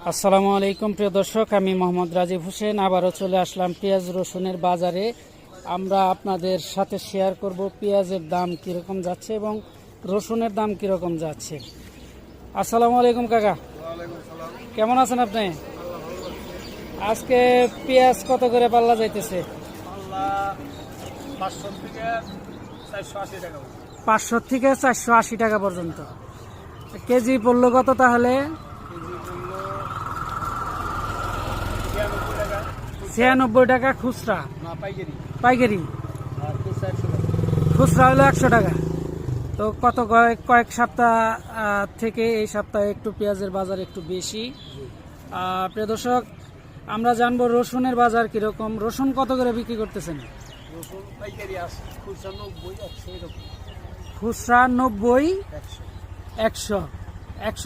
আসসালামু আলাইকুম প্রিয় দর্শক, আমি মোহাম্মদ রাজীব হোসেন আবারও চলে আসলাম পেঁয়াজ রসুনের বাজারে। আমরা আপনাদের সাথে শেয়ার করব পেঁয়াজের দাম কীরকম যাচ্ছে এবং রসুনের দাম কীরকম যাচ্ছে। আসসালামু আলাইকুম কাকা, কেমন আছেন আপনি? আজকে পেঁয়াজ কত করে পাল্লা যাইতেছে? 500 থেকে 480 টাকা পর্যন্ত। কেজি পড়লো কত তাহলে? 96 টাকা খুচরা, পাইকারি খুচরা হলো 100 টাকা। তো কত কয়েক সপ্তাহ থেকে এই সপ্তাহে একটু পেঁয়াজের বাজার একটু বেশি। প্রিয় দর্শক, আমরা জানবো রসুনের বাজার কিরকম। রসুন কত করে বিক্রি করতেছেন? খুচরা 90, 100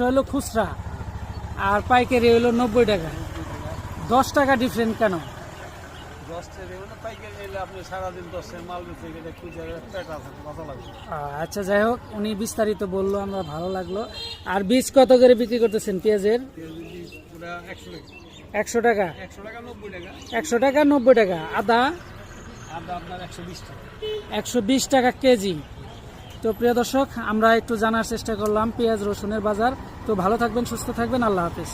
হলো খুচরা, আর পাইকারি হলো 90 টাকা। 10 টাকা ডিফারেন্ট কেন? আচ্ছা, যাই হোক, উনি বিস্তারিত বললো, আমরা ভালো লাগলো। আর বীজ কত করে বিক্রি করতেছেন পেঁয়াজের? 100 টাকা, 100 টাকা 90 টাকা। আদা আপনার 120 টাকা কেজি। তো প্রিয় দর্শক, আমরা একটু জানার চেষ্টা করলাম পেঁয়াজ রসুনের বাজার। তো ভালো থাকবেন, সুস্থ থাকবেন, আল্লাহ হাফেজ।